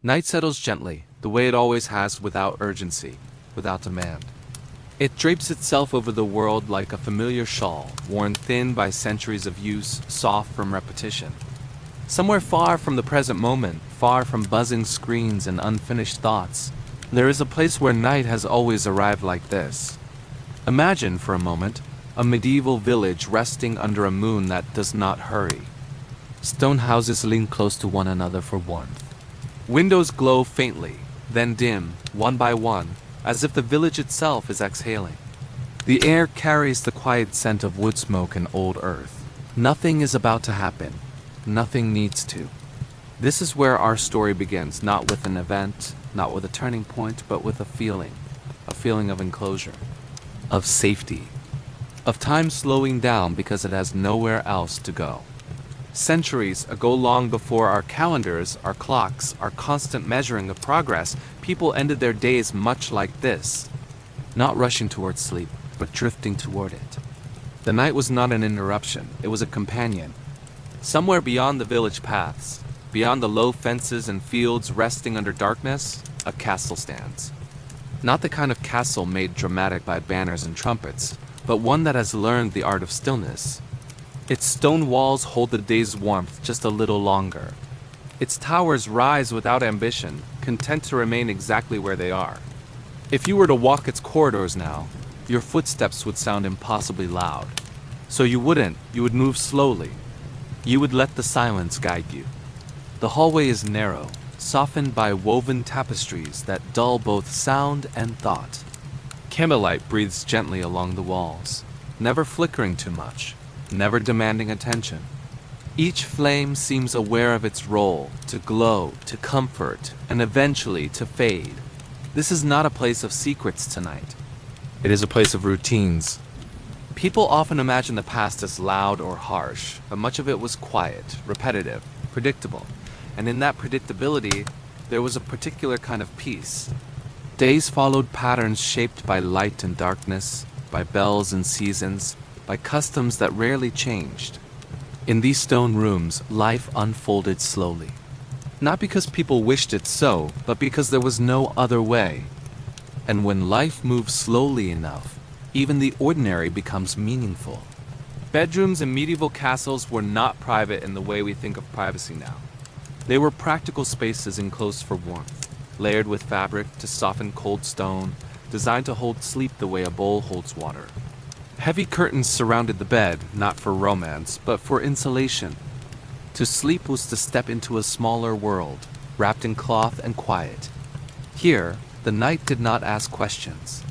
Night settles gently, the way it always has, without urgency, without demand. It drapes itself over the world like a familiar shawl, worn thin by centuries of use, soft from repetition. Somewhere far from the present moment, far from buzzing screens and unfinished thoughts, there is a place where night has always arrived like this. Imagine, for a moment, a medieval village resting under a moon that does not hurry. Stone houses lean close to one another for warmth. Windows glow faintly, then dim, one by one, as if the village itself is exhaling. The air carries the quiet scent of wood smoke and old earth. Nothing is about to happen. Nothing needs to. This is where our story begins, not with an event, not with a turning point, but with a feeling of enclosure, of safety, of time slowing down because it has nowhere else to go. Centuries ago, long before our calendars, our clocks, our constant measuring of progress, people ended their days much like this, not rushing towards sleep, but drifting toward it. The night was not an interruption, it was a companion. Somewhere beyond the village paths, beyond the low fences and fields resting under darkness, a castle stands. Not the kind of castle made dramatic by banners and trumpets, but one that has learned the art of stillness. Its stone walls hold the day's warmth just a little longer. Its towers rise without ambition, content to remain exactly where they are. If you were to walk its corridors now, your footsteps would sound impossibly loud. So you would move slowly. You would let the silence guide you. The hallway is narrow, softened by woven tapestries that dull both sound and thought. Candlelight breathes gently along the walls, never flickering too much, never demanding attention. Each flame seems aware of its role, to glow, to comfort, and eventually to fade. This is not a place of secrets tonight. It is a place of routines. People often imagine the past as loud or harsh, but much of it was quiet, repetitive, predictable. And in that predictability, there was a particular kind of peace. Days followed patterns shaped by light and darkness, by bells and seasons, by customs that rarely changed. In these stone rooms, life unfolded slowly. Not because people wished it so, but because there was no other way. And when life moves slowly enough, even the ordinary becomes meaningful. Bedrooms in medieval castles were not private in the way we think of privacy now. They were practical spaces enclosed for warmth, layered with fabric to soften cold stone, designed to hold sleep the way a bowl holds water. Heavy curtains surrounded the bed, not for romance, but for insulation. To sleep was to step into a smaller world, wrapped in cloth and quiet. Here, the night did not ask questions.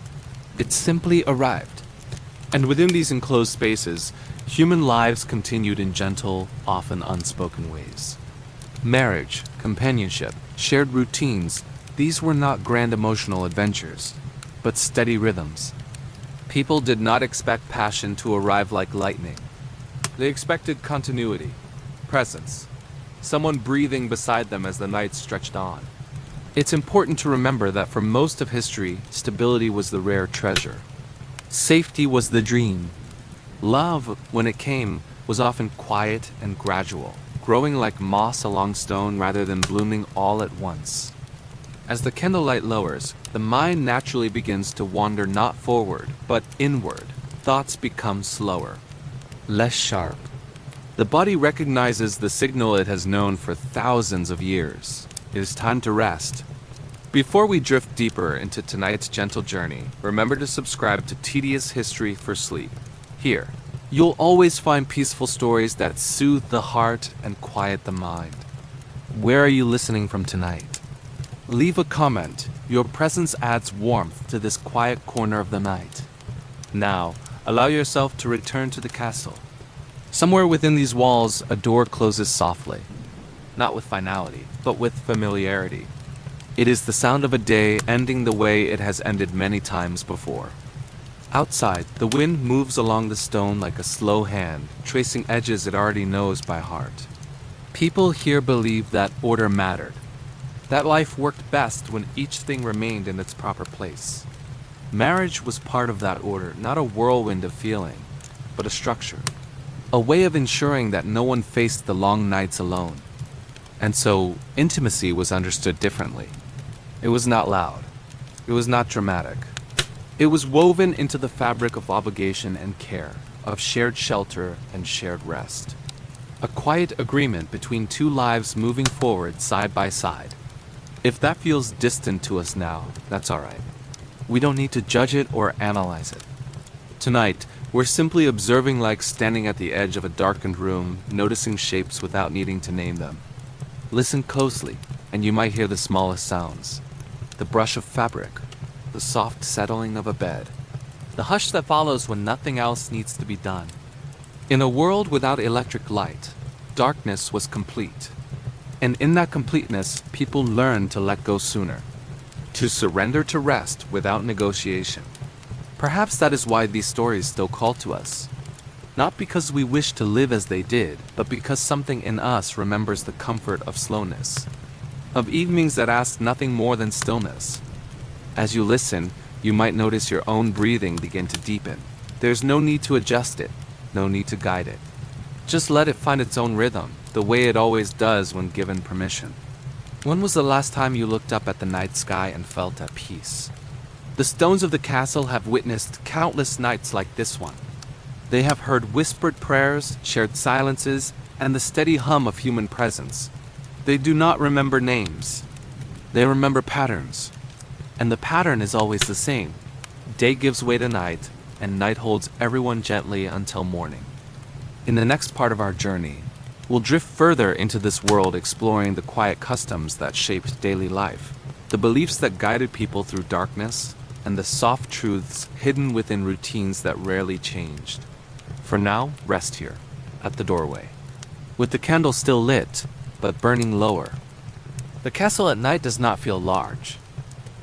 It simply arrived. And within these enclosed spaces, human lives continued in gentle, often unspoken ways. Marriage, companionship, shared routines, these were not grand emotional adventures, but steady rhythms. People did not expect passion to arrive like lightning. They expected continuity, presence, someone breathing beside them as the night stretched on. It's important to remember that for most of history, stability was the rare treasure. Safety was the dream. Love, when it came, was often quiet and gradual, growing like moss along stone rather than blooming all at once. As the candlelight lowers, the mind naturally begins to wander not forward, but inward. Thoughts become slower, less sharp. The body recognizes the signal it has known for thousands of years. It is time to rest. Before we drift deeper into tonight's gentle journey, remember to subscribe to Tedious History for Sleep. Here, you'll always find peaceful stories that soothe the heart and quiet the mind. Where are you listening from tonight? Leave a comment. Your presence adds warmth to this quiet corner of the night. Now, allow yourself to return to the castle. Somewhere within these walls, a door closes softly. Not with finality, but with familiarity. It is the sound of a day ending the way it has ended many times before. Outside, the wind moves along the stone like a slow hand, tracing edges it already knows by heart. People here believe that order mattered, that life worked best when each thing remained in its proper place. Marriage was part of that order, not a whirlwind of feeling, but a structure, a way of ensuring that no one faced the long nights alone. And so, intimacy was understood differently. It was not loud. It was not dramatic. It was woven into the fabric of obligation and care, of shared shelter and shared rest. A quiet agreement between two lives moving forward side by side. If that feels distant to us now, that's alright. We don't need to judge it or analyze it. Tonight, we're simply observing, like standing at the edge of a darkened room, noticing shapes without needing to name them. Listen closely, and you might hear the smallest sounds. The brush of fabric, the soft settling of a bed, the hush that follows when nothing else needs to be done. In a world without electric light, darkness was complete. And in that completeness, people learned to let go sooner, to surrender to rest without negotiation. Perhaps that is why these stories still call to us. Not because we wish to live as they did, but because something in us remembers the comfort of slowness, of evenings that ask nothing more than stillness. As you listen, you might notice your own breathing begin to deepen. There's no need to adjust it, no need to guide it. Just let it find its own rhythm, the way it always does when given permission. When was the last time you looked up at the night sky and felt at peace? The stones of the castle have witnessed countless nights like this one. They have heard whispered prayers, shared silences, and the steady hum of human presence. They do not remember names. They remember patterns. And the pattern is always the same. Day gives way to night, and night holds everyone gently until morning. In the next part of our journey, we'll drift further into this world, exploring the quiet customs that shaped daily life, the beliefs that guided people through darkness, and the soft truths hidden within routines that rarely changed. For now, rest here, at the doorway, with the candle still lit, but burning lower. The castle at night does not feel large.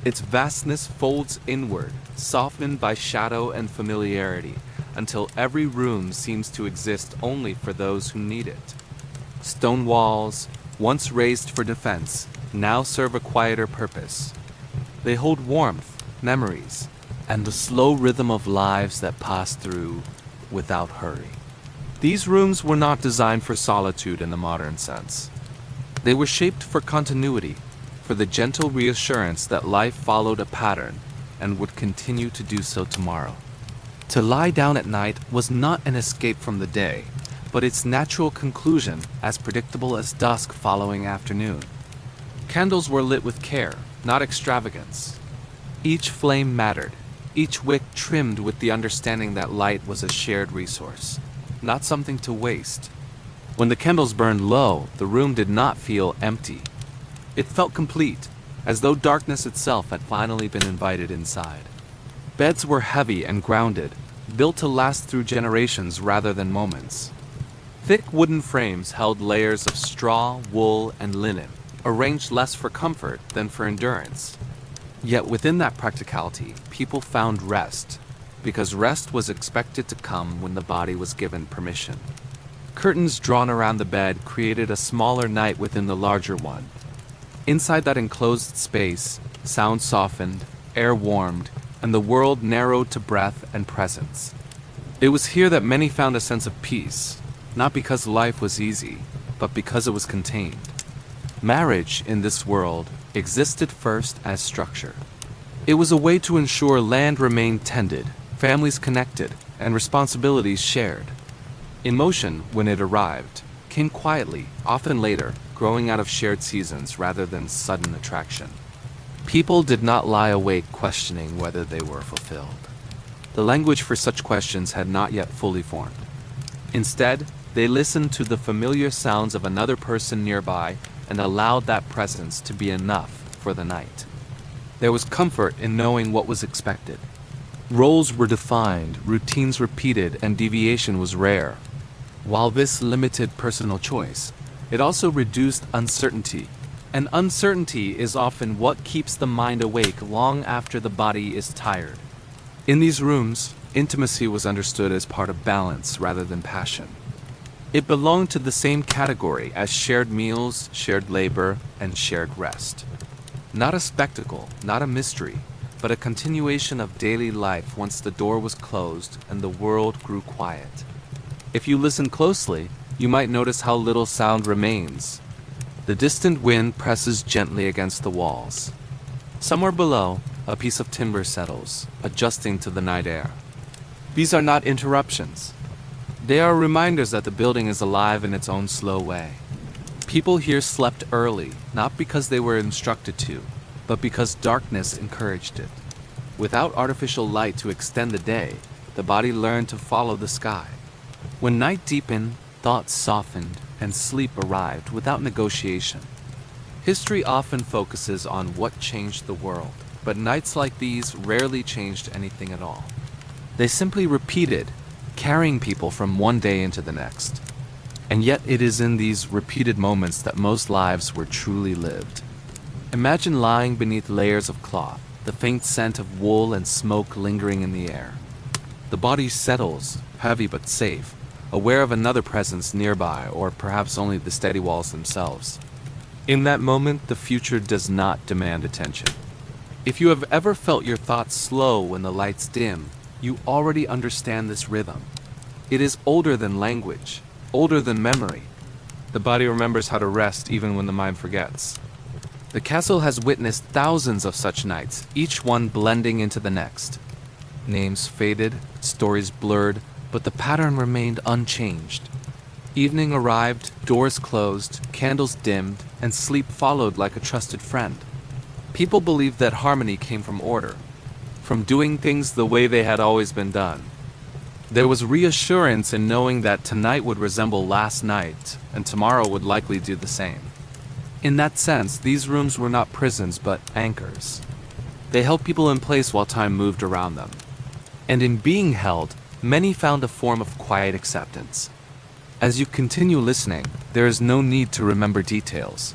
Its vastness folds inward, softened by shadow and familiarity, until every room seems to exist only for those who need it. Stone walls, once raised for defense, now serve a quieter purpose. They hold warmth, memories, and the slow rhythm of lives that pass through without hurry. These rooms were not designed for solitude in the modern sense. They were shaped for continuity, for the gentle reassurance that life followed a pattern and would continue to do so tomorrow. To lie down at night was not an escape from the day, but its natural conclusion, as predictable as dusk following afternoon. Candles were lit with care, not extravagance. Each flame mattered, each wick trimmed with the understanding that light was a shared resource, not something to waste. When the candles burned low, the room did not feel empty. It felt complete, as though darkness itself had finally been invited inside. Beds were heavy and grounded, built to last through generations rather than moments. Thick wooden frames held layers of straw, wool, and linen, arranged less for comfort than for endurance. Yet within that practicality, people found rest, because rest was expected to come when the body was given permission. Curtains drawn around the bed created a smaller night within the larger one. Inside that enclosed space, sound softened, air warmed, and the world narrowed to breath and presence. It was here that many found a sense of peace, not because life was easy, but because it was contained. Marriage, in this world, existed first as structure. It was a way to ensure land remained tended, families connected, and responsibilities shared. Emotion, when it arrived, came quietly, often later, growing out of shared seasons rather than sudden attraction. People did not lie awake questioning whether they were fulfilled. The language for such questions had not yet fully formed. Instead, they listened to the familiar sounds of another person nearby and allowed that presence to be enough for the night. There was comfort in knowing what was expected. Roles were defined, routines repeated, and deviation was rare. While this limited personal choice, it also reduced uncertainty, and uncertainty is often what keeps the mind awake long after the body is tired. In these rooms, intimacy was understood as part of balance rather than passion. It belonged to the same category as shared meals, shared labor, and shared rest. Not a spectacle, not a mystery, but a continuation of daily life once the door was closed and the world grew quiet. If you listen closely, you might notice how little sound remains. The distant wind presses gently against the walls. Somewhere below, a piece of timber settles, adjusting to the night air. These are not interruptions. They are reminders that the building is alive in its own slow way. People here slept early, not because they were instructed to, but because darkness encouraged it. Without artificial light to extend the day, the body learned to follow the sky. When night deepened, thoughts softened, and sleep arrived without negotiation. History often focuses on what changed the world, but nights like these rarely changed anything at all. They simply repeated, carrying people from one day into the next. And yet it is in these repeated moments that most lives were truly lived. Imagine lying beneath layers of cloth, the faint scent of wool and smoke lingering in the air. The body settles, heavy but safe, aware of another presence nearby, or perhaps only the steady walls themselves. In that moment, the future does not demand attention. If you have ever felt your thoughts slow when the lights dim, you already understand this rhythm. It is older than language, older than memory. The body remembers how to rest even when the mind forgets. The castle has witnessed thousands of such nights, each one blending into the next. Names faded, stories blurred, but the pattern remained unchanged. Evening arrived, doors closed, candles dimmed, and sleep followed like a trusted friend. People believed that harmony came from order, from doing things the way they had always been done. There was reassurance in knowing that tonight would resemble last night, and tomorrow would likely do the same. In that sense, these rooms were not prisons but anchors. They held people in place while time moved around them. And in being held, many found a form of quiet acceptance. As you continue listening, there is no need to remember details.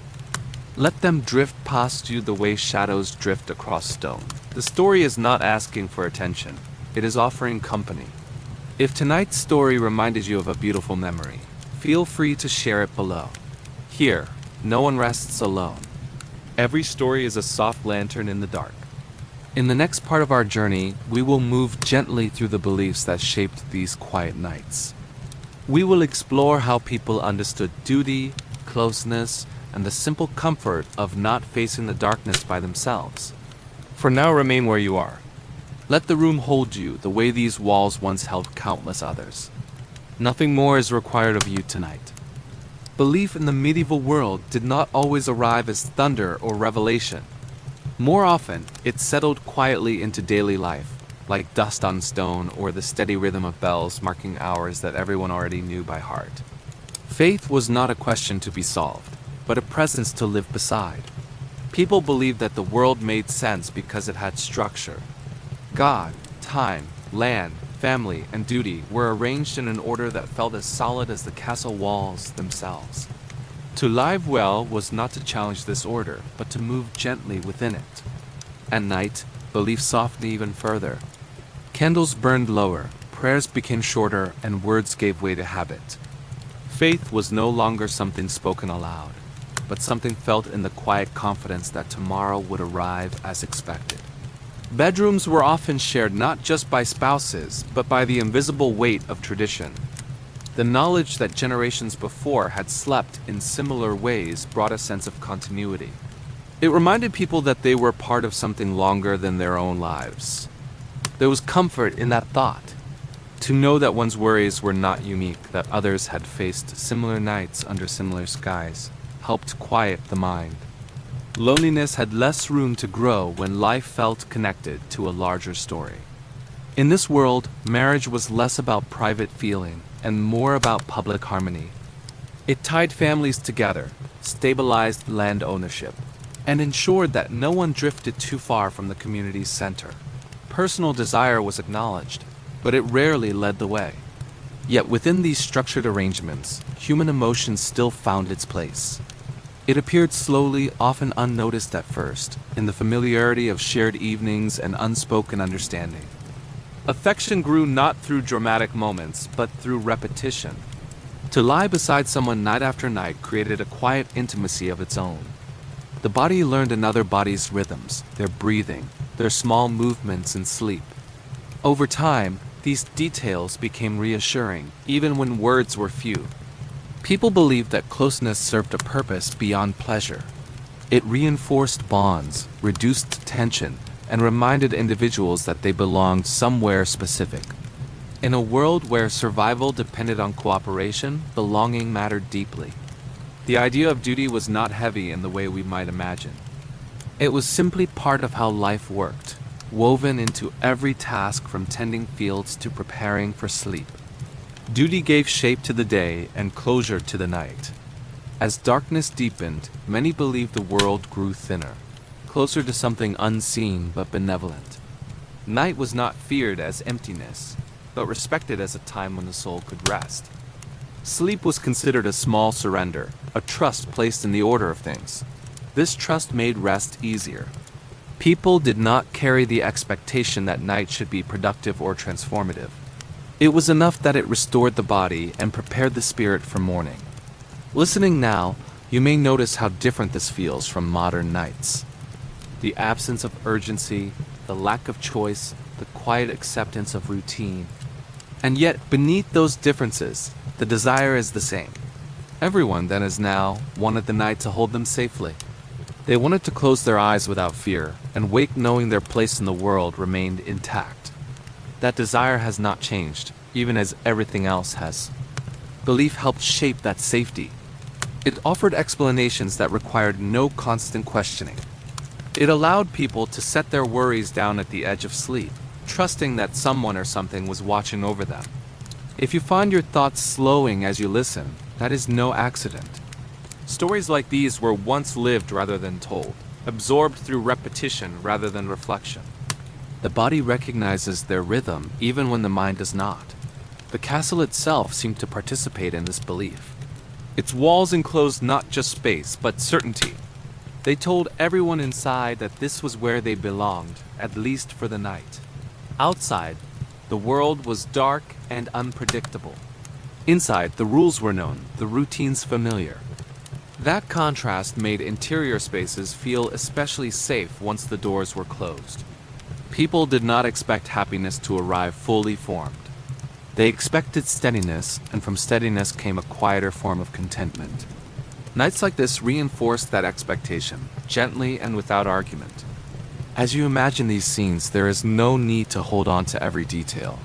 Let them drift past you the way shadows drift across stone. The story is not asking for attention. It is offering company. If tonight's story reminded you of a beautiful memory, feel free to share it below. Here, no one rests alone. Every story is a soft lantern in the dark. In the next part of our journey, we will move gently through the beliefs that shaped these quiet nights. We will explore how people understood duty, closeness, and the simple comfort of not facing the darkness by themselves. For now, remain where you are. Let the room hold you the way these walls once held countless others. Nothing more is required of you tonight. Belief in the medieval world did not always arrive as thunder or revelation. More often, it settled quietly into daily life, like dust on stone or the steady rhythm of bells marking hours that everyone already knew by heart. Faith was not a question to be solved, but a presence to live beside. People believed that the world made sense because it had structure. God, time, land, family, and duty were arranged in an order that felt as solid as the castle walls themselves. To live well was not to challenge this order, but to move gently within it. At night, belief softened even further. Candles burned lower, prayers became shorter, and words gave way to habit. Faith was no longer something spoken aloud, but something felt in the quiet confidence that tomorrow would arrive as expected. Bedrooms were often shared not just by spouses, but by the invisible weight of tradition. The knowledge that generations before had slept in similar ways brought a sense of continuity. It reminded people that they were part of something longer than their own lives. There was comfort in that thought, to know that one's worries were not unique, that others had faced similar nights under similar skies, helped quiet the mind. Loneliness had less room to grow when life felt connected to a larger story. In this world, marriage was less about private feeling and more about public harmony. It tied families together, stabilized land ownership, and ensured that no one drifted too far from the community's center. Personal desire was acknowledged, but it rarely led the way. Yet within these structured arrangements, human emotion still found its place. It appeared slowly, often unnoticed at first, in the familiarity of shared evenings and unspoken understanding. Affection grew not through dramatic moments, but through repetition. To lie beside someone night after night created a quiet intimacy of its own. The body learned another body's rhythms, their breathing, their small movements in sleep. Over time, these details became reassuring, even when words were few. People believed that closeness served a purpose beyond pleasure. It reinforced bonds, reduced tension, and reminded individuals that they belonged somewhere specific. In a world where survival depended on cooperation, belonging mattered deeply. The idea of duty was not heavy in the way we might imagine. It was simply part of how life worked, woven into every task from tending fields to preparing for sleep. Duty gave shape to the day and closure to the night. As darkness deepened, many believed the world grew thinner, closer to something unseen but benevolent. Night was not feared as emptiness, but respected as a time when the soul could rest. Sleep was considered a small surrender, a trust placed in the order of things. This trust made rest easier. People did not carry the expectation that night should be productive or transformative. It was enough that it restored the body and prepared the spirit for morning. Listening now, you may notice how different this feels from modern nights. The absence of urgency, the lack of choice, the quiet acceptance of routine. And yet, beneath those differences, the desire is the same. Everyone then as now wanted the night to hold them safely. They wanted to close their eyes without fear and wake knowing their place in the world remained intact. That desire has not changed, even as everything else has. Belief helped shape that safety. It offered explanations that required no constant questioning. It allowed people to set their worries down at the edge of sleep, trusting that someone or something was watching over them. If you find your thoughts slowing as you listen, that is no accident. Stories like these were once lived rather than told, absorbed through repetition rather than reflection. The body recognizes their rhythm even when the mind does not. The castle itself seemed to participate in this belief. Its walls enclosed not just space, but certainty. They told everyone inside that this was where they belonged, at least for the night. Outside, the world was dark and unpredictable. Inside, the rules were known, the routines familiar. That contrast made interior spaces feel especially safe once the doors were closed. People did not expect happiness to arrive fully formed. They expected steadiness, and from steadiness came a quieter form of contentment. Nights like this reinforced that expectation, gently and without argument. As you imagine these scenes, there is no need to hold on to every detail.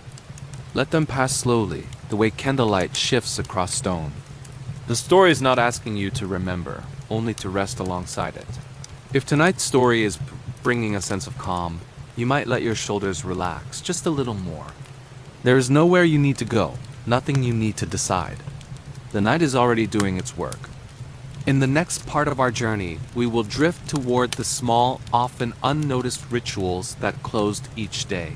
Let them pass slowly, the way candlelight shifts across stone. The story is not asking you to remember, only to rest alongside it. If tonight's story is bringing a sense of calm, you might let your shoulders relax just a little more. There is nowhere you need to go, nothing you need to decide. The night is already doing its work. In the next part of our journey, we will drift toward the small, often unnoticed rituals that closed each day.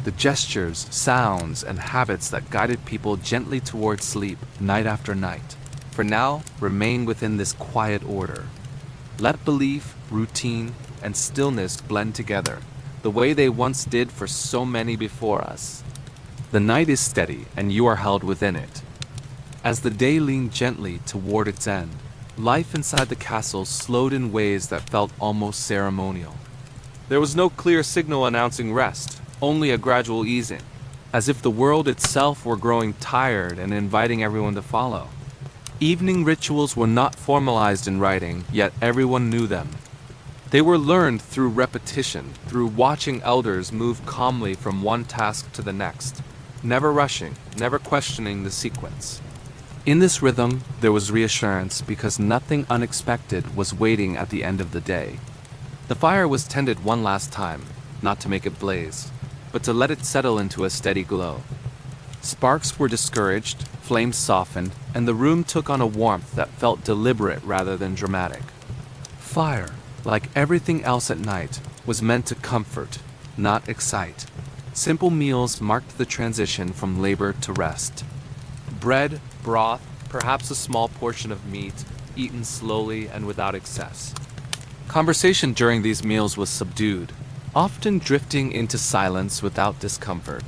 The gestures, sounds, and habits that guided people gently toward sleep night after night. For now, remain within this quiet order. Let belief, routine, and stillness blend together, the way they once did for so many before us. The night is steady, and you are held within it. As the day leaned gently toward its end, life inside the castle slowed in ways that felt almost ceremonial. There was no clear signal announcing rest, only a gradual easing, as if the world itself were growing tired and inviting everyone to follow. Evening rituals were not formalized in writing, yet everyone knew them. They were learned through repetition, through watching elders move calmly from one task to the next, never rushing, never questioning the sequence. In this rhythm, there was reassurance because nothing unexpected was waiting at the end of the day. The fire was tended one last time, not to make it blaze, but to let it settle into a steady glow. Sparks were discouraged, flames softened, and the room took on a warmth that felt deliberate rather than dramatic. Fire, like everything else at night, was meant to comfort, not excite. Simple meals marked the transition from labor to rest. Bread, broth, perhaps a small portion of meat, eaten slowly and without excess. Conversation during these meals was subdued, often drifting into silence without discomfort,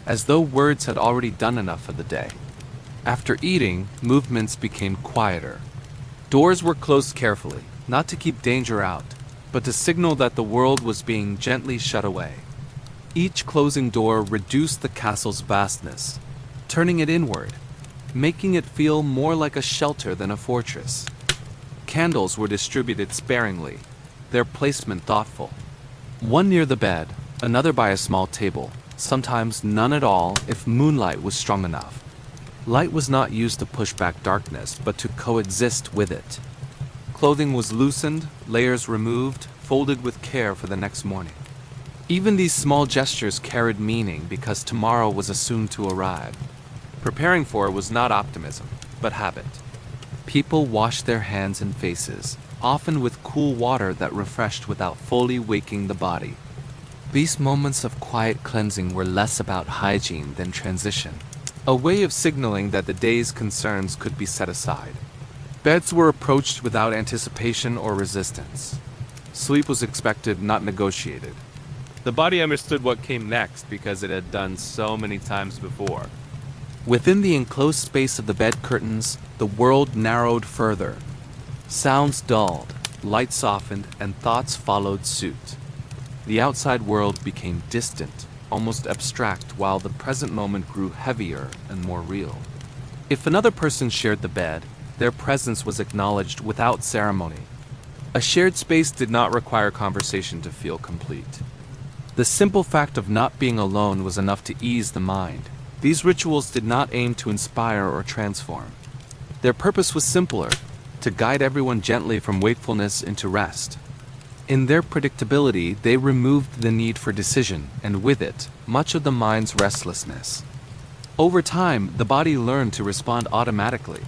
as though words had already done enough for the day. After eating, movements became quieter. Doors were closed carefully, not to keep danger out, but to signal that the world was being gently shut away. Each closing door reduced the castle's vastness, turning it inward. making it feel more like a shelter than a fortress. Candles were distributed sparingly, their placement thoughtful. One near the bed, another by a small table, sometimes none at all if moonlight was strong enough. Light was not used to push back darkness, but to coexist with it. Clothing was loosened, layers removed, folded with care for the next morning. Even these small gestures carried meaning because tomorrow was assumed to arrive. Preparing for it was not optimism, but habit. People washed their hands and faces, often with cool water that refreshed without fully waking the body. These moments of quiet cleansing were less about hygiene than transition, a way of signaling that the day's concerns could be set aside. Beds were approached without anticipation or resistance. Sleep was expected, not negotiated. The body understood what came next because it had done so many times before. Within the enclosed space of the bed curtains, the world narrowed further. Sounds dulled, light softened, and thoughts followed suit. The outside world became distant, almost abstract, while the present moment grew heavier and more real. If another person shared the bed, their presence was acknowledged without ceremony. A shared space did not require conversation to feel complete. The simple fact of not being alone was enough to ease the mind. These rituals did not aim to inspire or transform. Their purpose was simpler, to guide everyone gently from wakefulness into rest. In their predictability, they removed the need for decision, and with it, much of the mind's restlessness. Over time, the body learned to respond automatically.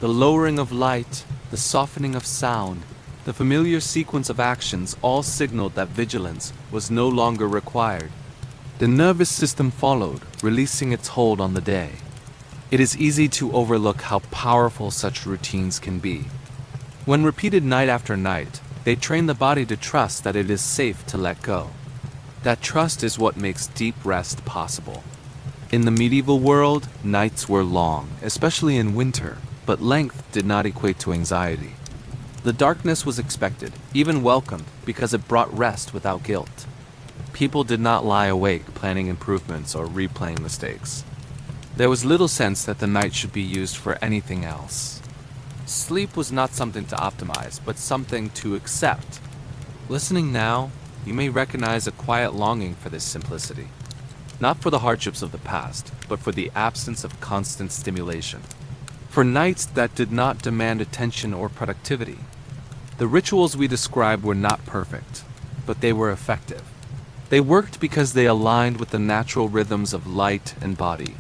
The lowering of light, the softening of sound, the familiar sequence of actions all signaled that vigilance was no longer required. The nervous system followed, releasing its hold on the day. It is easy to overlook how powerful such routines can be. When repeated night after night, they train the body to trust that it is safe to let go. That trust is what makes deep rest possible. In the medieval world, nights were long, especially in winter, but length did not equate to anxiety. The darkness was expected, even welcomed, because it brought rest without guilt. People did not lie awake planning improvements or replaying mistakes. There was little sense that the night should be used for anything else. Sleep was not something to optimize, but something to accept. Listening now, you may recognize a quiet longing for this simplicity. Not for the hardships of the past, but for the absence of constant stimulation. For nights that did not demand attention or productivity. The rituals we described were not perfect, but they were effective. They worked because they aligned with the natural rhythms of light and body.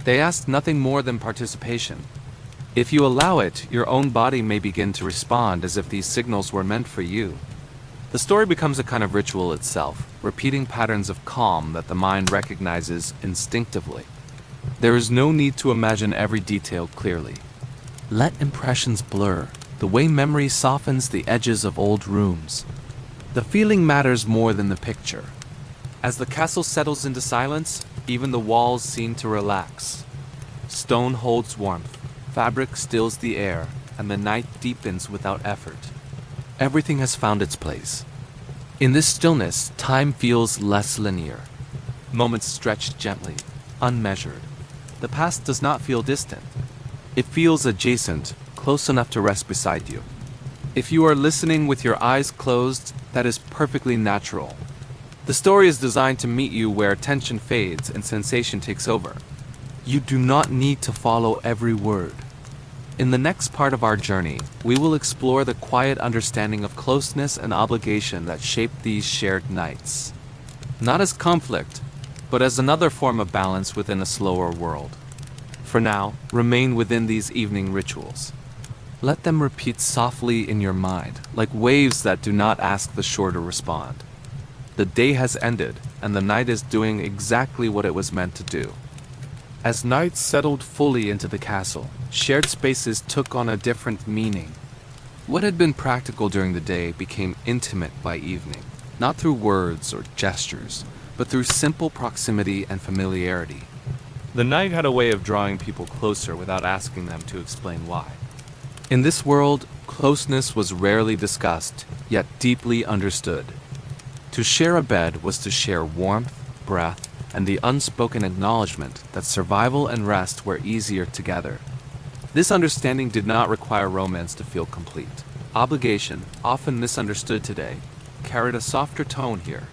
They asked nothing more than participation. If you allow it, your own body may begin to respond as if these signals were meant for you. The story becomes a kind of ritual itself, repeating patterns of calm that the mind recognizes instinctively. There is no need to imagine every detail clearly. Let impressions blur, the way memory softens the edges of old rooms. The feeling matters more than the picture. As the castle settles into silence, even the walls seem to relax. Stone holds warmth, fabric stills the air, and the night deepens without effort. Everything has found its place. In this stillness, time feels less linear. Moments stretch gently, unmeasured. The past does not feel distant. It feels adjacent, close enough to rest beside you. If you are listening with your eyes closed, that is perfectly natural. The story is designed to meet you where tension fades and sensation takes over. You do not need to follow every word. In the next part of our journey, we will explore the quiet understanding of closeness and obligation that shape these shared nights. Not as conflict, but as another form of balance within a slower world. For now, remain within these evening rituals. Let them repeat softly in your mind, like waves that do not ask the shore to respond. The day has ended, and the night is doing exactly what it was meant to do. As night settled fully into the castle, shared spaces took on a different meaning. What had been practical during the day became intimate by evening, not through words or gestures, but through simple proximity and familiarity. The night had a way of drawing people closer without asking them to explain why. In this world, closeness was rarely discussed, yet deeply understood. To share a bed was to share warmth, breath, and the unspoken acknowledgement that survival and rest were easier together. This understanding did not require romance to feel complete. Obligation, often misunderstood today, carried a softer tone here.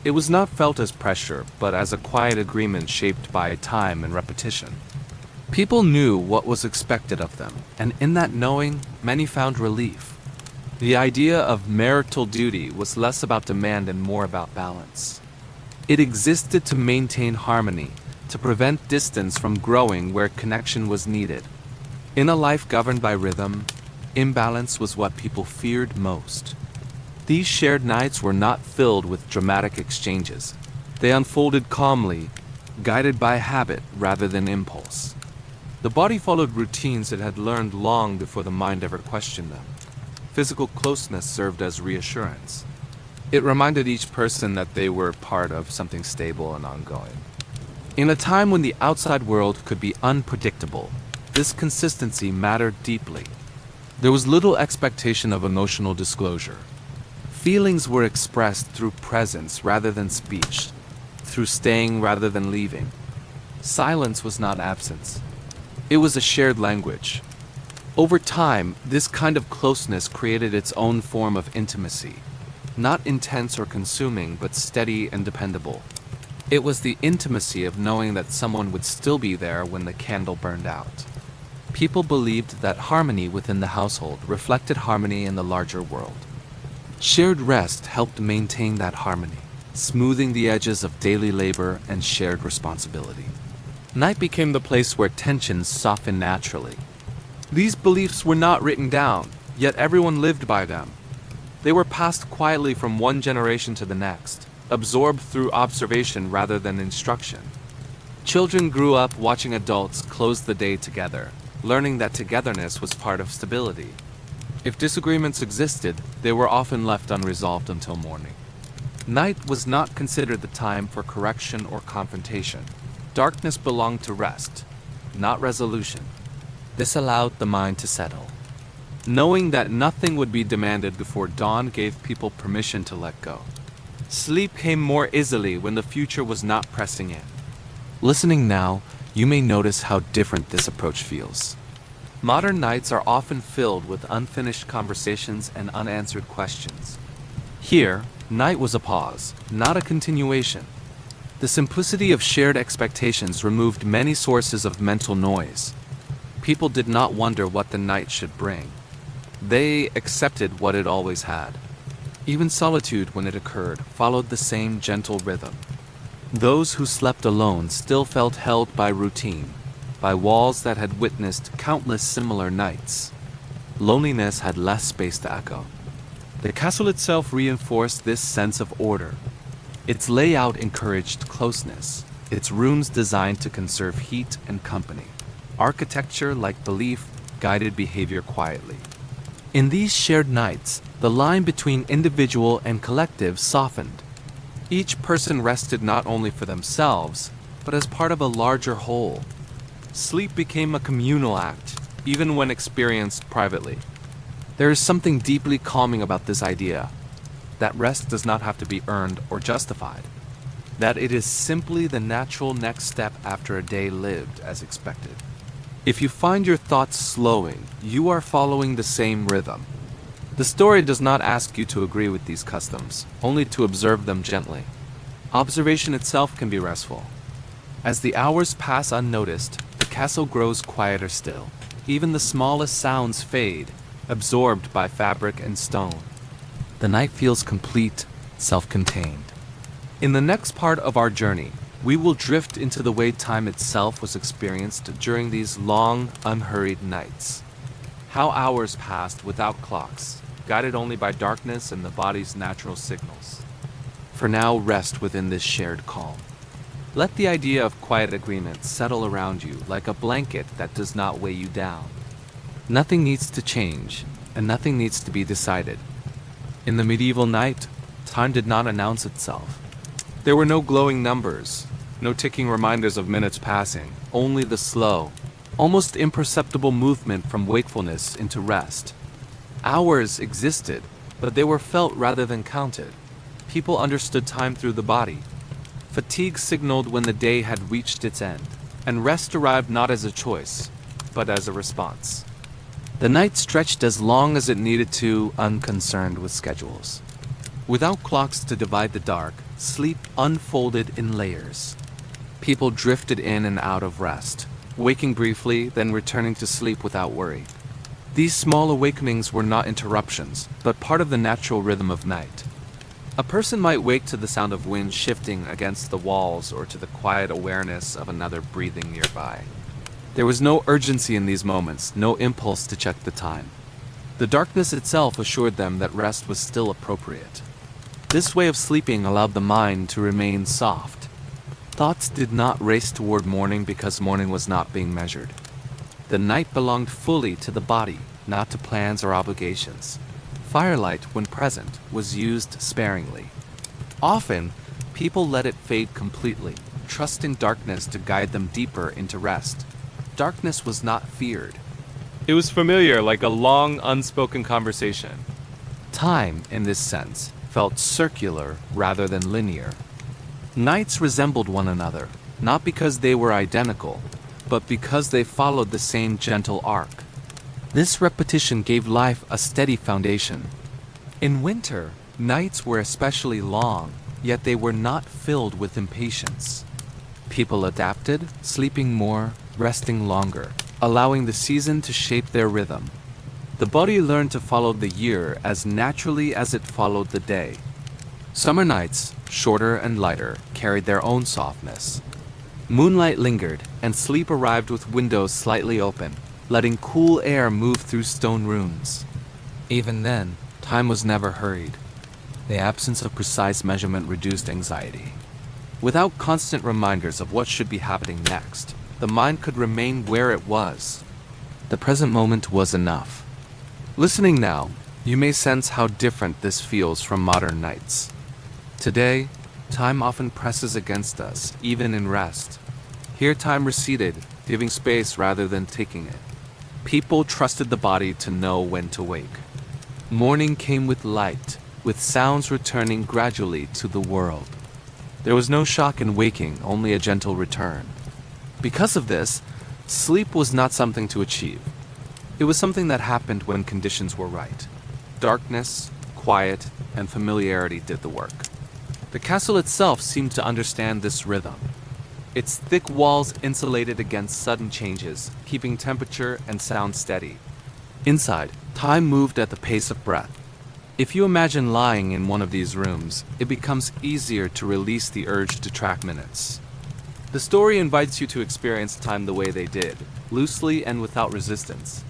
It was not felt as pressure, but as a quiet agreement shaped by time and repetition. People knew what was expected of them, and in that knowing, many found relief. The idea of marital duty was less about demand and more about balance. It existed to maintain harmony, to prevent distance from growing where connection was needed. In a life governed by rhythm, imbalance was what people feared most. These shared nights were not filled with dramatic exchanges. They unfolded calmly, guided by habit rather than impulse. The body followed routines it had learned long before the mind ever questioned them. Physical closeness served as reassurance. It reminded each person that they were part of something stable and ongoing. In a time when the outside world could be unpredictable, this consistency mattered deeply. There was little expectation of emotional disclosure. Feelings were expressed through presence rather than speech, through staying rather than leaving. Silence was not absence. It was a shared language. Over time, this kind of closeness created its own form of intimacy, not intense or consuming, but steady and dependable. It was the intimacy of knowing that someone would still be there when the candle burned out. People believed that harmony within the household reflected harmony in the larger world. Shared rest helped maintain that harmony, smoothing the edges of daily labor and shared responsibility. Night became the place where tensions softened naturally. These beliefs were not written down, yet everyone lived by them. They were passed quietly from one generation to the next, absorbed through observation rather than instruction. Children grew up watching adults close the day together, learning that togetherness was part of stability. If disagreements existed, they were often left unresolved until morning. Night was not considered the time for correction or confrontation. Darkness belonged to rest, not resolution. This allowed the mind to settle. Knowing that nothing would be demanded before dawn gave people permission to let go. Sleep came more easily when the future was not pressing in. Listening now, you may notice how different this approach feels. Modern nights are often filled with unfinished conversations and unanswered questions. Here, night was a pause, not a continuation. The simplicity of shared expectations removed many sources of mental noise. People did not wonder what the night should bring. They accepted what it always had. Even solitude, when it occurred, followed the same gentle rhythm. Those who slept alone still felt held by routine, by walls that had witnessed countless similar nights. Loneliness had less space to echo. The castle itself reinforced this sense of order. Its layout encouraged closeness, its rooms designed to conserve heat and company. Architecture, like belief, guided behavior quietly. In these shared nights, the line between individual and collective softened. Each person rested not only for themselves, but as part of a larger whole. Sleep became a communal act, even when experienced privately. There is something deeply calming about this idea, that rest does not have to be earned or justified, that it is simply the natural next step after a day lived as expected. If you find your thoughts slowing, you are following the same rhythm. The story does not ask you to agree with these customs, only to observe them gently. Observation itself can be restful. As the hours pass unnoticed, the castle grows quieter still. Even the smallest sounds fade, absorbed by fabric and stone. The night feels complete, self-contained. In the next part of our journey, we will drift into the way time itself was experienced during these long, unhurried nights. How hours passed without clocks, guided only by darkness and the body's natural signals. For now, rest within this shared calm. Let the idea of quiet agreement settle around you like a blanket that does not weigh you down. Nothing needs to change, and nothing needs to be decided. In the medieval night, time did not announce itself. There were no glowing numbers, no ticking reminders of minutes passing, only the slow, almost imperceptible movement from wakefulness into rest. Hours existed, but they were felt rather than counted. People understood time through the body. Fatigue signaled when the day had reached its end, and rest arrived not as a choice, but as a response. The night stretched as long as it needed to, unconcerned with schedules. Without clocks to divide the dark, sleep unfolded in layers. People drifted in and out of rest, waking briefly, then returning to sleep without worry. These small awakenings were not interruptions, but part of the natural rhythm of night. A person might wake to the sound of wind shifting against the walls or to the quiet awareness of another breathing nearby. There was no urgency in these moments, no impulse to check the time. The darkness itself assured them that rest was still appropriate. This way of sleeping allowed the mind to remain soft. Thoughts did not race toward morning because morning was not being measured. The night belonged fully to the body, not to plans or obligations. Firelight, when present, was used sparingly. Often, people let it fade completely, trusting darkness to guide them deeper into rest. Darkness was not feared. It was familiar, like a long, unspoken conversation. Time, in this sense, felt circular rather than linear. Nights resembled one another, not because they were identical, but because they followed the same gentle arc. This repetition gave life a steady foundation. In winter, nights were especially long, yet they were not filled with impatience. People adapted, sleeping more, resting longer, allowing the season to shape their rhythm. The body learned to follow the year as naturally as it followed the day. Summer nights, shorter and lighter, carried their own softness. Moonlight lingered, and sleep arrived with windows slightly open, letting cool air move through stone rooms. Even then, time was never hurried. The absence of precise measurement reduced anxiety. Without constant reminders of what should be happening next, the mind could remain where it was. The present moment was enough. Listening now, you may sense how different this feels from modern nights. Today, time often presses against us, even in rest. Here time receded, giving space rather than taking it. People trusted the body to know when to wake. Morning came with light, with sounds returning gradually to the world. There was no shock in waking, only a gentle return. Because of this, sleep was not something to achieve. It was something that happened when conditions were right. Darkness, quiet, and familiarity did the work. The castle itself seemed to understand this rhythm. Its thick walls insulated against sudden changes, keeping temperature and sound steady. Inside, time moved at the pace of breath. If you imagine lying in one of these rooms, it becomes easier to release the urge to track minutes. The story invites you to experience time the way they did, loosely and without resistance.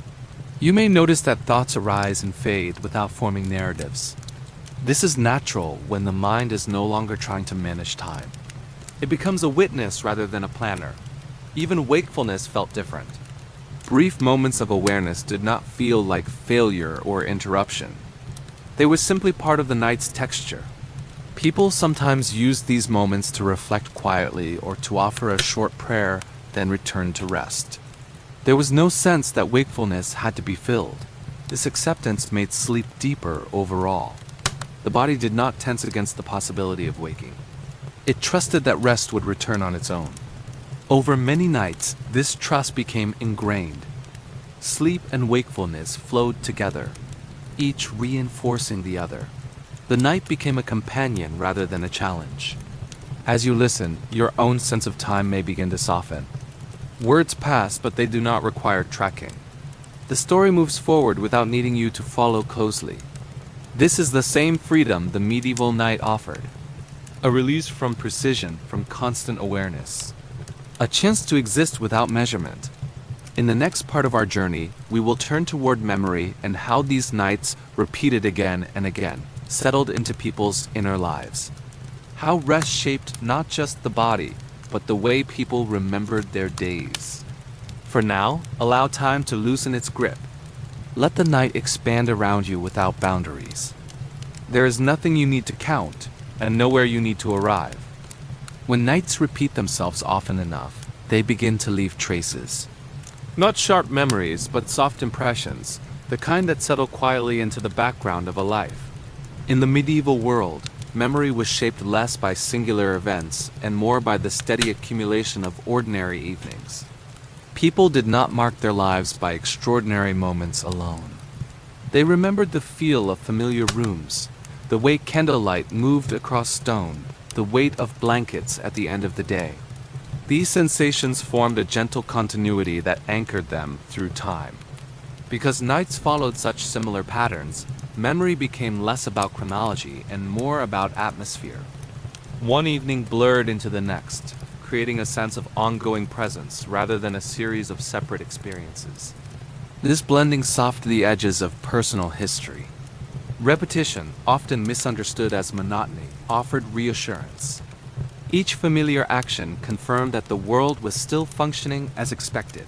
You may notice that thoughts arise and fade without forming narratives. This is natural when the mind is no longer trying to manage time. It becomes a witness rather than a planner. Even wakefulness felt different. Brief moments of awareness did not feel like failure or interruption. They were simply part of the night's texture. People sometimes used these moments to reflect quietly or to offer a short prayer, then return to rest. There was no sense that wakefulness had to be filled. This acceptance made sleep deeper overall. The body did not tense against the possibility of waking. It trusted that rest would return on its own. Over many nights, this trust became ingrained. Sleep and wakefulness flowed together, each reinforcing the other. The night became a companion rather than a challenge. As you listen, your own sense of time may begin to soften. Words pass, but they do not require tracking. The story moves forward without needing you to follow closely. This is the same freedom the medieval night offered. A release from precision, from constant awareness. A chance to exist without measurement. In the next part of our journey, we will turn toward memory and how these nights, repeated again and again, settled into people's inner lives. How rest shaped not just the body, but the way people remembered their days. For now, allow time to loosen its grip. Let the night expand around you without boundaries. There is nothing you need to count, and nowhere you need to arrive. When nights repeat themselves often enough, they begin to leave traces. Not sharp memories, but soft impressions, the kind that settle quietly into the background of a life. In the medieval world, memory was shaped less by singular events and more by the steady accumulation of ordinary evenings. People did not mark their lives by extraordinary moments alone. They remembered the feel of familiar rooms, the way candlelight moved across stone, the weight of blankets at the end of the day. These sensations formed a gentle continuity that anchored them through time. Because nights followed such similar patterns, memory became less about chronology and more about atmosphere. One evening blurred into the next, creating a sense of ongoing presence rather than a series of separate experiences. This blending softened the edges of personal history. Repetition, often misunderstood as monotony, offered reassurance. Each familiar action confirmed that the world was still functioning as expected.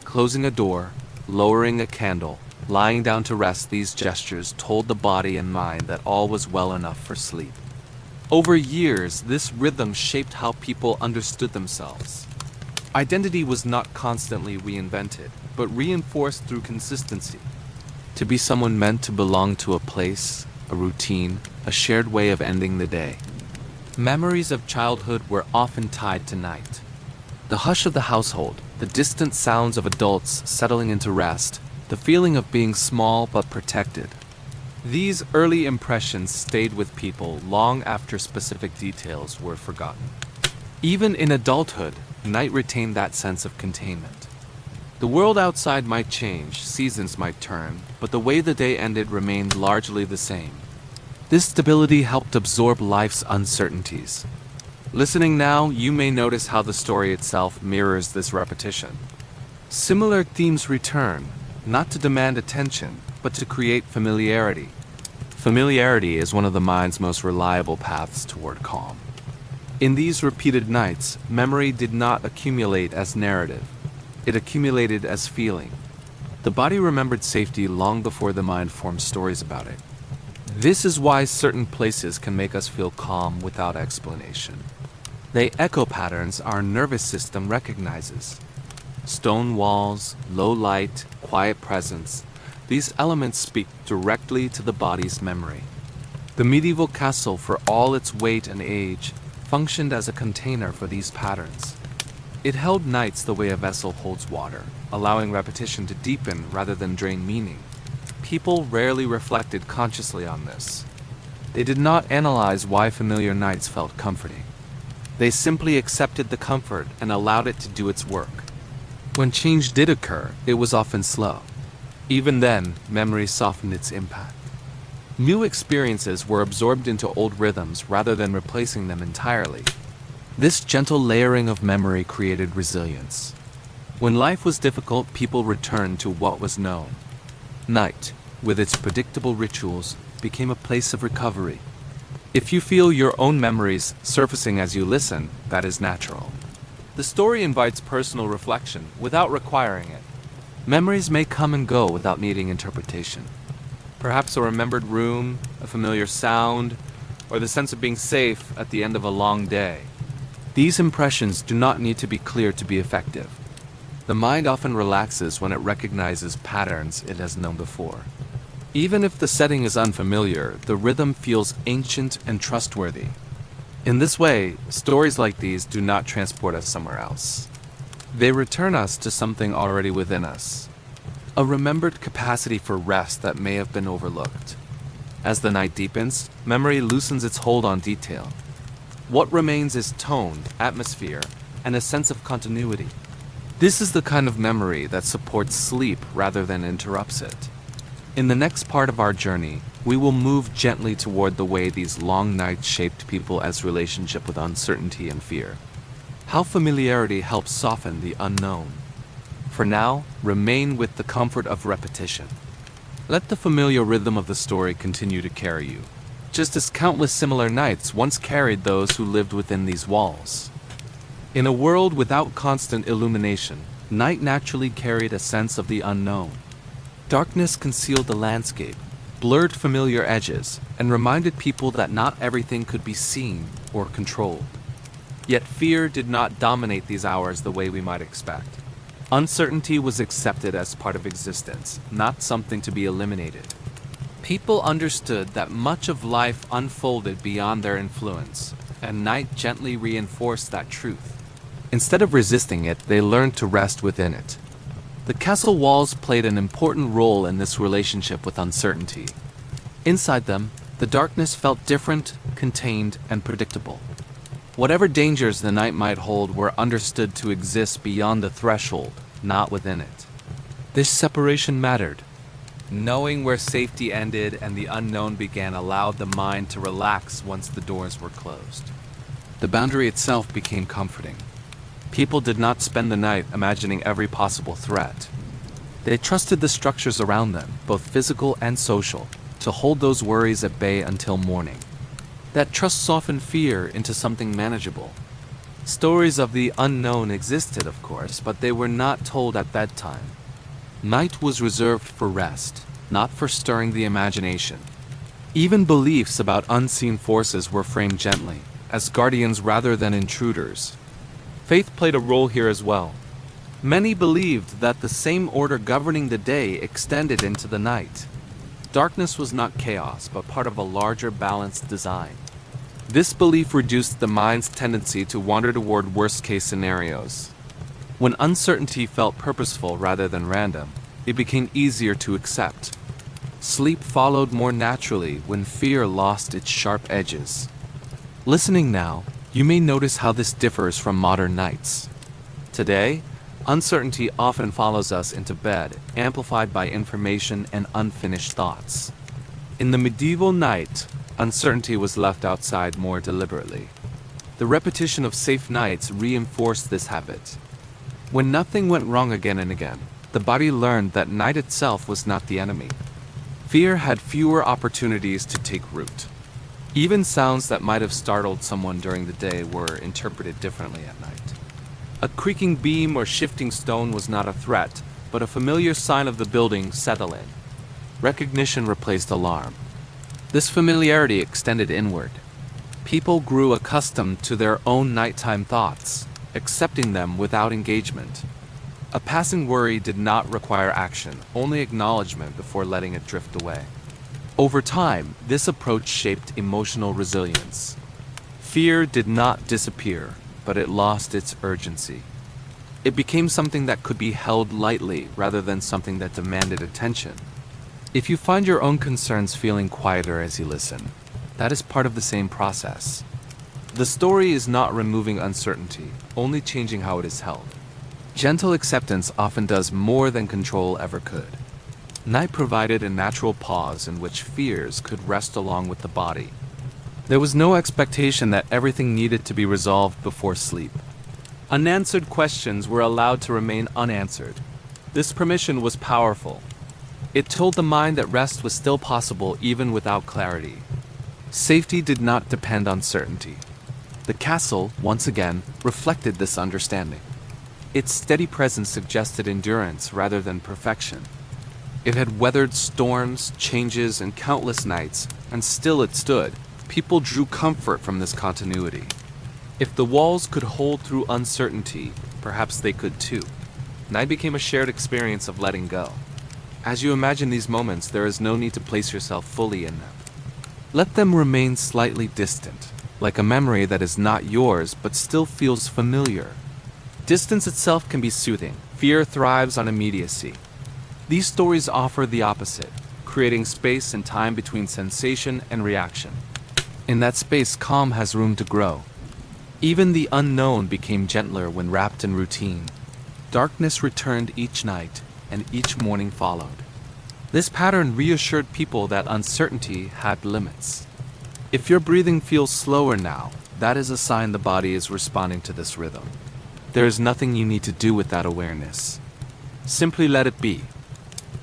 Closing a door, lowering a candle, lying down to rest, these gestures told the body and mind that all was well enough for sleep. Over years, this rhythm shaped how people understood themselves. Identity was not constantly reinvented, but reinforced through consistency. To be someone meant to belong to a place, a routine, a shared way of ending the day. Memories of childhood were often tied to night. The hush of the household, the distant sounds of adults settling into rest, the feeling of being small but protected. These early impressions stayed with people long after specific details were forgotten. Even in adulthood, night retained that sense of containment. The world outside might change, seasons might turn, but the way the day ended remained largely the same. This stability helped absorb life's uncertainties. Listening now, you may notice how the story itself mirrors this repetition. Similar themes return, not to demand attention, but to create familiarity. Familiarity is one of the mind's most reliable paths toward calm. In these repeated nights, memory did not accumulate as narrative. It accumulated as feeling. The body remembered safety long before the mind formed stories about it. This is why certain places can make us feel calm without explanation. They echo patterns our nervous system recognizes. Stone walls, low light, quiet presence, these elements speak directly to the body's memory. The medieval castle, for all its weight and age, functioned as a container for these patterns. It held nights the way a vessel holds water, allowing repetition to deepen rather than drain meaning. People rarely reflected consciously on this. They did not analyze why familiar nights felt comforting. They simply accepted the comfort and allowed it to do its work. When change did occur, it was often slow. Even then, memory softened its impact. New experiences were absorbed into old rhythms rather than replacing them entirely. This gentle layering of memory created resilience. When life was difficult, people returned to what was known. Night, with its predictable rituals, became a place of recovery. If you feel your own memories surfacing as you listen, that is natural. The story invites personal reflection without requiring it. Memories may come and go without needing interpretation. Perhaps a remembered room, a familiar sound, or the sense of being safe at the end of a long day. These impressions do not need to be clear to be effective. The mind often relaxes when it recognizes patterns it has known before. Even if the setting is unfamiliar, the rhythm feels ancient and trustworthy. In this way, stories like these do not transport us somewhere else. They return us to something already within us, a remembered capacity for rest that may have been overlooked. As the night deepens, memory loosens its hold on detail. What remains is tone, atmosphere, and a sense of continuity. This is the kind of memory that supports sleep rather than interrupts it. In the next part of our journey, we will move gently toward the way these long nights shaped people as relationship with uncertainty and fear. How familiarity helps soften the unknown. For now, remain with the comfort of repetition. Let the familiar rhythm of the story continue to carry you, just as countless similar nights once carried those who lived within these walls. In a world without constant illumination, night naturally carried a sense of the unknown. Darkness concealed the landscape, blurred familiar edges, and reminded people that not everything could be seen or controlled. Yet fear did not dominate these hours the way we might expect. Uncertainty was accepted as part of existence, not something to be eliminated. People understood that much of life unfolded beyond their influence, and night gently reinforced that truth. Instead of resisting it, they learned to rest within it. The castle walls played an important role in this relationship with uncertainty. Inside them, the darkness felt different, contained, and predictable. Whatever dangers the night might hold were understood to exist beyond the threshold, not within it. This separation mattered. Knowing where safety ended and the unknown began allowed the mind to relax once the doors were closed. The boundary itself became comforting. People did not spend the night imagining every possible threat. They trusted the structures around them, both physical and social, to hold those worries at bay until morning. That trust softened fear into something manageable. Stories of the unknown existed, of course, but they were not told at bedtime. Night was reserved for rest, not for stirring the imagination. Even beliefs about unseen forces were framed gently, as guardians rather than intruders. Faith played a role here as well. Many believed that the same order governing the day extended into the night. Darkness was not chaos, but part of a larger balanced design. This belief reduced the mind's tendency to wander toward worst-case scenarios. When uncertainty felt purposeful rather than random, it became easier to accept. Sleep followed more naturally when fear lost its sharp edges. Listening now, you may notice how this differs from modern nights. Today, uncertainty often follows us into bed, amplified by information and unfinished thoughts. In the medieval night, uncertainty was left outside more deliberately. The repetition of safe nights reinforced this habit. When nothing went wrong again and again, the body learned that night itself was not the enemy. Fear had fewer opportunities to take root. Even sounds that might have startled someone during the day were interpreted differently at night. A creaking beam or shifting stone was not a threat, but a familiar sign of the building settling. Recognition replaced alarm. This familiarity extended inward. People grew accustomed to their own nighttime thoughts, accepting them without engagement. A passing worry did not require action, only acknowledgement before letting it drift away. Over time, this approach shaped emotional resilience. Fear did not disappear, but it lost its urgency. It became something that could be held lightly rather than something that demanded attention. If you find your own concerns feeling quieter as you listen, that is part of the same process. The story is not removing uncertainty, only changing how it is held. Gentle acceptance often does more than control ever could. Night provided a natural pause in which fears could rest along with the body. There was no expectation that everything needed to be resolved before sleep. Unanswered questions were allowed to remain unanswered. This permission was powerful. It told the mind that rest was still possible even without clarity. Safety did not depend on certainty. The castle, once again, reflected this understanding. Its steady presence suggested endurance rather than perfection. It had weathered storms, changes, and countless nights, and still it stood. People drew comfort from this continuity. If the walls could hold through uncertainty, perhaps they could too. Night became a shared experience of letting go. As you imagine these moments, there is no need to place yourself fully in them. Let them remain slightly distant, like a memory that is not yours but still feels familiar. Distance itself can be soothing. Fear thrives on immediacy. These stories offer the opposite, creating space and time between sensation and reaction. In that space, calm has room to grow. Even the unknown became gentler when wrapped in routine. Darkness returned each night, and each morning followed. This pattern reassured people that uncertainty had limits. If your breathing feels slower now, that is a sign the body is responding to this rhythm. There is nothing you need to do with that awareness. Simply let it be.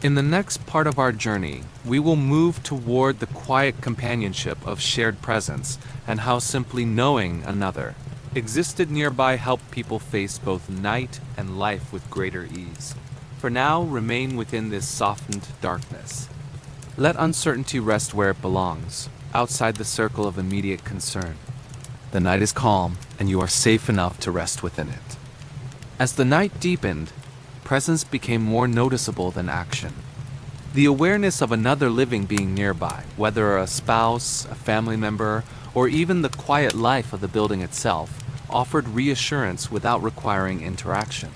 In the next part of our journey, we will move toward the quiet companionship of shared presence and how simply knowing another existed nearby helped people face both night and life with greater ease. For now, remain within this softened darkness. Let uncertainty rest where it belongs, outside the circle of immediate concern. The night is calm, and you are safe enough to rest within it. As the night deepened, presence became more noticeable than action. The awareness of another living being nearby, whether a spouse, a family member, or even the quiet life of the building itself, offered reassurance without requiring interaction.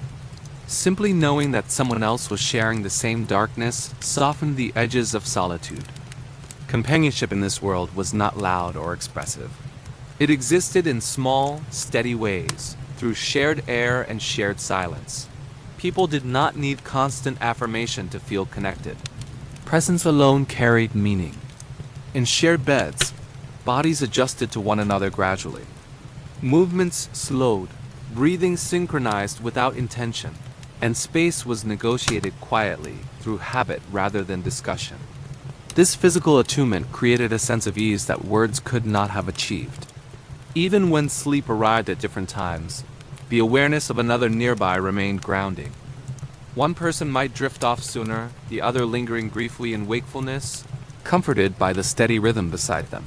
Simply knowing that someone else was sharing the same darkness softened the edges of solitude. Companionship in this world was not loud or expressive. It existed in small, steady ways, through shared air and shared silence. People did not need constant affirmation to feel connected. Presence alone carried meaning. In shared beds, bodies adjusted to one another gradually. Movements slowed, breathing synchronized without intention, and space was negotiated quietly through habit rather than discussion. This physical attunement created a sense of ease that words could not have achieved. Even when sleep arrived at different times, the awareness of another nearby remained grounding. One person might drift off sooner, the other lingering briefly in wakefulness, comforted by the steady rhythm beside them.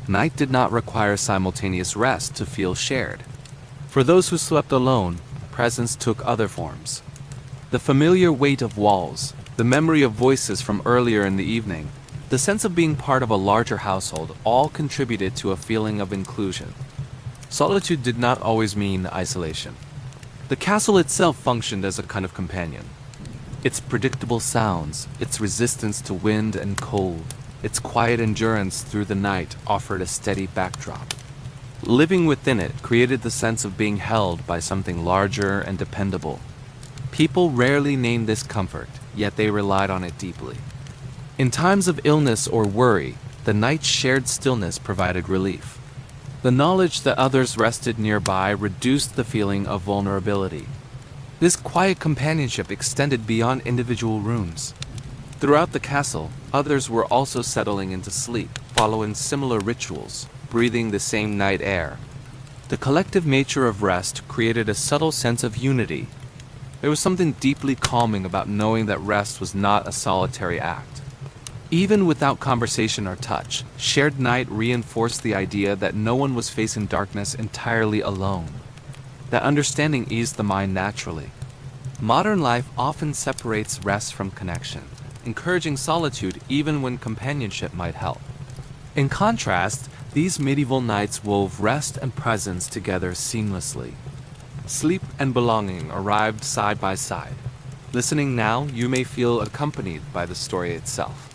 Night did not require simultaneous rest to feel shared. For those who slept alone, presence took other forms. The familiar weight of walls, the memory of voices from earlier in the evening, the sense of being part of a larger household all contributed to a feeling of inclusion. Solitude did not always mean isolation. The castle itself functioned as a kind of companion. Its predictable sounds, its resistance to wind and cold, its quiet endurance through the night offered a steady backdrop. Living within it created the sense of being held by something larger and dependable. People rarely named this comfort, yet they relied on it deeply. In times of illness or worry, the night's shared stillness provided relief. The knowledge that others rested nearby reduced the feeling of vulnerability. This quiet companionship extended beyond individual rooms. Throughout the castle, others were also settling into sleep, following similar rituals, breathing the same night air. The collective nature of rest created a subtle sense of unity. There was something deeply calming about knowing that rest was not a solitary act. Even without conversation or touch, shared night reinforced the idea that no one was facing darkness entirely alone. That understanding eased the mind naturally. Modern life often separates rest from connection, encouraging solitude even when companionship might help. In contrast, these medieval nights wove rest and presence together seamlessly. Sleep and belonging arrived side by side. Listening now, you may feel accompanied by the story itself.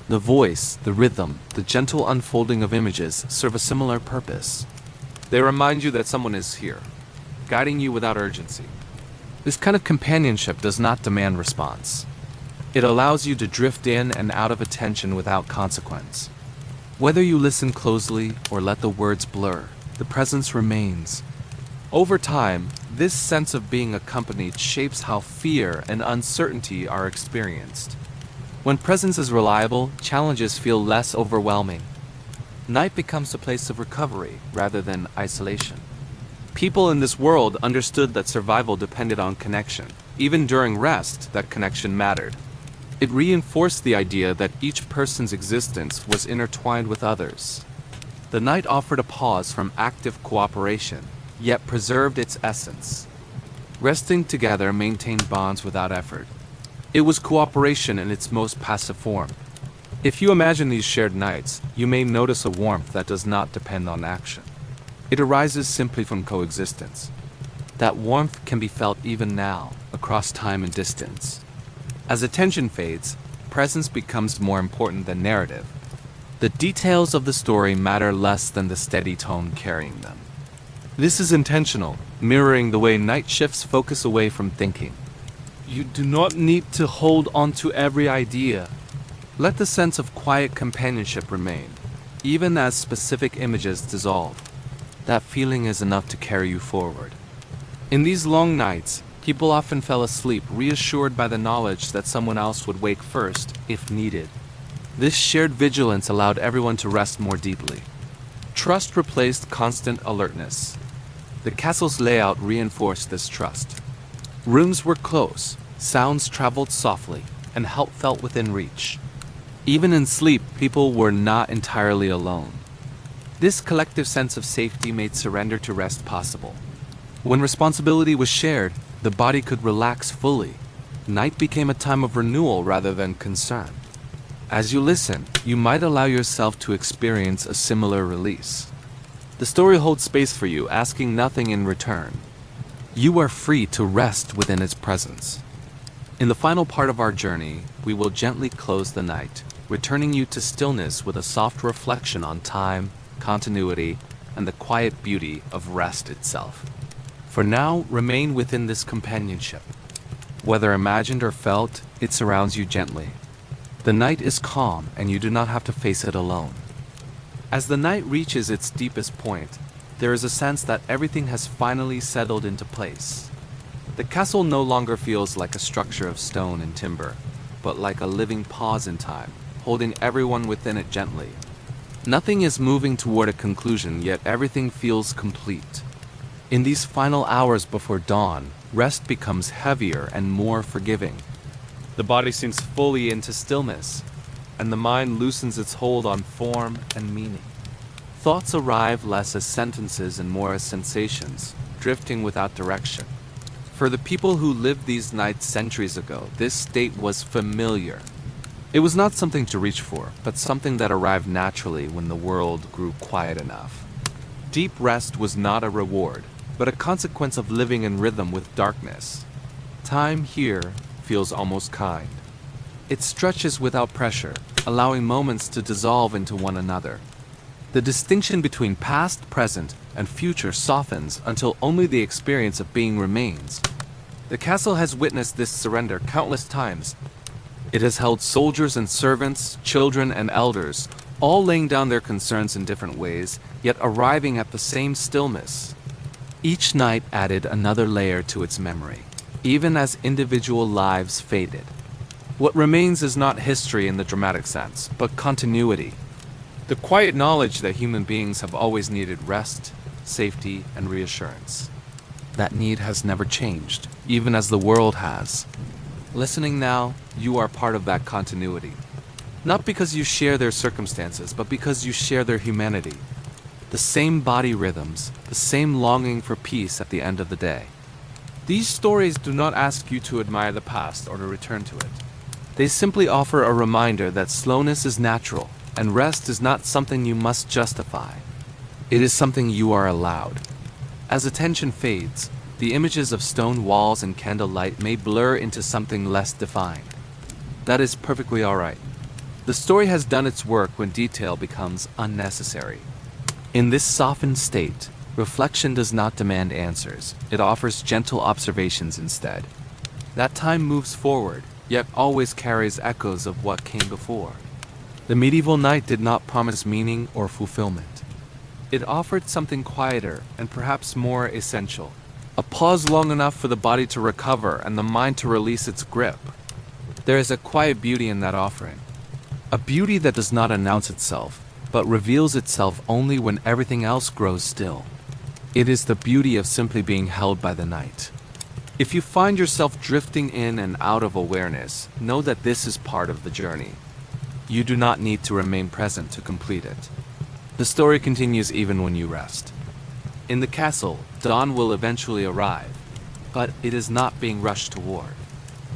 The voice, the rhythm, the gentle unfolding of images serve a similar purpose. They remind you that someone is here, guiding you without urgency. This kind of companionship does not demand response. It allows you to drift in and out of attention without consequence. Whether you listen closely or let the words blur, the presence remains. Over time, this sense of being accompanied shapes how fear and uncertainty are experienced. When presence is reliable, challenges feel less overwhelming. Night becomes a place of recovery rather than isolation. People in this world understood that survival depended on connection. Even during rest, that connection mattered. It reinforced the idea that each person's existence was intertwined with others. The night offered a pause from active cooperation, yet preserved its essence. Resting together maintained bonds without effort. It was cooperation in its most passive form. If you imagine these shared nights, you may notice a warmth that does not depend on action. It arises simply from coexistence. That warmth can be felt even now, across time and distance. As attention fades, presence becomes more important than narrative. The details of the story matter less than the steady tone carrying them. This is intentional, mirroring the way night shifts focus away from thinking. You do not need to hold on to every idea. Let the sense of quiet companionship remain, even as specific images dissolve. That feeling is enough to carry you forward. In these long nights, people often fell asleep, reassured by the knowledge that someone else would wake first, if needed. This shared vigilance allowed everyone to rest more deeply. Trust replaced constant alertness. The castle's layout reinforced this trust. Rooms were close, sounds traveled softly, and help felt within reach. Even in sleep, people were not entirely alone. This collective sense of safety made surrender to rest possible. When responsibility was shared, the body could relax fully. Night became a time of renewal rather than concern. As you listen, you might allow yourself to experience a similar release. The story holds space for you, asking nothing in return. You are free to rest within its presence. In the final part of our journey, we will gently close the night, returning you to stillness with a soft reflection on time, continuity, and the quiet beauty of rest itself. For now, remain within this companionship. Whether imagined or felt, it surrounds you gently. The night is calm, and you do not have to face it alone. As the night reaches its deepest point, there is a sense that everything has finally settled into place. The castle no longer feels like a structure of stone and timber, but like a living pause in time, holding everyone within it gently. Nothing is moving toward a conclusion, yet everything feels complete. In these final hours before dawn, rest becomes heavier and more forgiving. The body sinks fully into stillness, and the mind loosens its hold on form and meaning. Thoughts arrive less as sentences and more as sensations, drifting without direction. For the people who lived these nights centuries ago, this state was familiar. It was not something to reach for, but something that arrived naturally when the world grew quiet enough. Deep rest was not a reward, but a consequence of living in rhythm with darkness. Time here feels almost kind. It stretches without pressure, allowing moments to dissolve into one another. The distinction between past, present, and future softens until only the experience of being remains. The castle has witnessed this surrender countless times. It has held soldiers and servants, children and elders, all laying down their concerns in different ways, yet arriving at the same stillness. Each night added another layer to its memory, even as individual lives faded. What remains is not history in the dramatic sense, but continuity. The quiet knowledge that human beings have always needed rest, safety, and reassurance. That need has never changed, even as the world has. Listening now, you are part of that continuity. Not because you share their circumstances, but because you share their humanity. The same body rhythms, the same longing for peace at the end of the day. These stories do not ask you to admire the past or to return to it. They simply offer a reminder that slowness is natural, and rest is not something you must justify. It is something you are allowed. As attention fades, the images of stone walls and candlelight may blur into something less defined. That is perfectly alright. The story has done its work when detail becomes unnecessary. In this softened state, reflection does not demand answers. It offers gentle observations instead. That time moves forward, yet always carries echoes of what came before. The medieval night did not promise meaning or fulfillment. It offered something quieter and perhaps more essential. A pause long enough for the body to recover and the mind to release its grip. There is a quiet beauty in that offering. A beauty that does not announce itself, but reveals itself only when everything else grows still. It is the beauty of simply being held by the night. If you find yourself drifting in and out of awareness, know that this is part of the journey. You do not need to remain present to complete it. The story continues even when you rest. In the castle, dawn will eventually arrive, but it is not being rushed toward.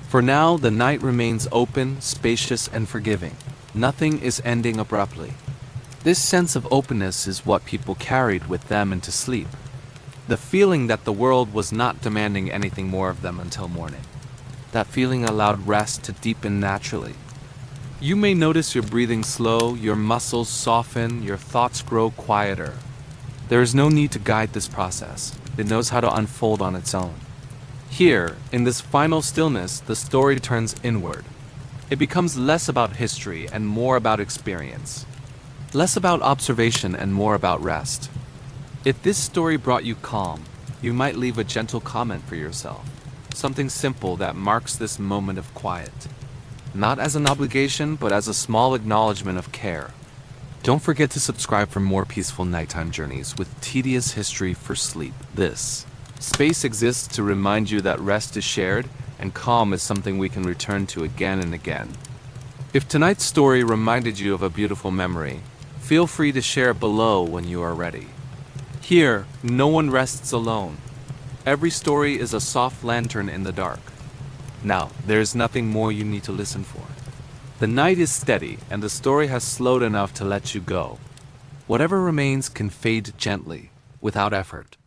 For now, the night remains open, spacious, and forgiving. Nothing is ending abruptly. This sense of openness is what people carried with them into sleep. The feeling that the world was not demanding anything more of them until morning. That feeling allowed rest to deepen naturally. You may notice your breathing slow, your muscles soften, your thoughts grow quieter. There is no need to guide this process. It knows how to unfold on its own. Here, in this final stillness, the story turns inward. It becomes less about history and more about experience. Less about observation and more about rest. If this story brought you calm, you might leave a gentle comment for yourself. Something simple that marks this moment of quiet. Not as an obligation, but as a small acknowledgement of care. Don't forget to subscribe for more peaceful nighttime journeys with tedious history for sleep. This space exists to remind you that rest is shared and calm is something we can return to again and again. If tonight's story reminded you of a beautiful memory, feel free to share it below when you are ready. Here, no one rests alone. Every story is a soft lantern in the dark. Now, there is nothing more you need to listen for. The night is steady, and the story has slowed enough to let you go. Whatever remains can fade gently, without effort.